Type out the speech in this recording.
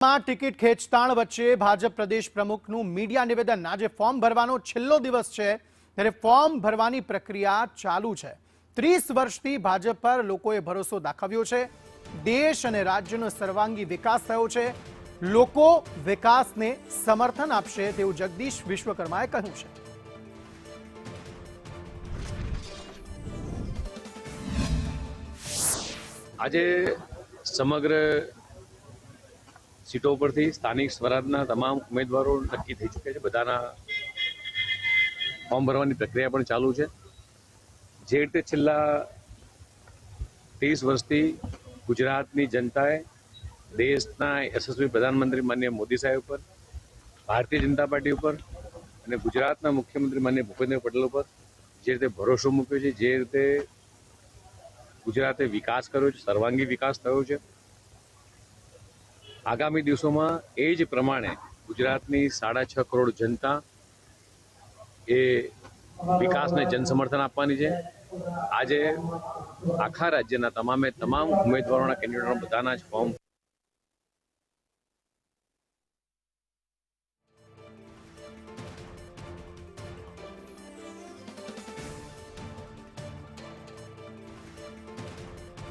માં ટિકિટ ખેંચતાણ વચ્ચે ભાજપ પ્રદેશ પ્રમુખનું મીડિયા નિવેદન। આજે ફોર્મ ભરવાનો છેલ્લો દિવસ છે ત્યારે ફોર્મ ભરવાની પ્રક્રિયા ચાલુ છે। 30 વર્ષથી ભાજપ પર લોકોએ ભરોસો દાખવ્યો છે। દેશ અને રાજ્યનો સર્વાંગી વિકાસ થયો છે। લોકો વિકાસને સમર્થન આપશે તેવું જગદીશ વિશ્વકર્માએ કહ્યું છે। આજે સમગ્ર सीटों पर स्थानिक स्वराजना तमाम उम्मीदवारों नक्की थई चुक्या छे। बधाना फॉर्म भरवानी प्रक्रिया पण चालू छे। जे रीते छेल्ला 30 वर्षथी गुजरातनी जनताए देशना यशस्वी प्रधानमंत्री माननीय मोदी साहेब पर, भारतीय जनता पार्टी पर अने गुजरातना मुख्यमंत्री माननीय भूपेन्द्र पटेल पर जे रीते भरोसो मूक्यो छे, जे रीते गुजराते विकास कर्यो छे, सर्वांगी विकास थयो छे, आगामी दिवसों में एज प्रमाणे गुजरातनी 6.5 करोड़ जनता ए विकास ने जनसमर्थन आपवानी छे। आज आखा राज्यना तमामे तमाम उम्मीदवारों कैंडिडेटों बधाना ज फॉर्म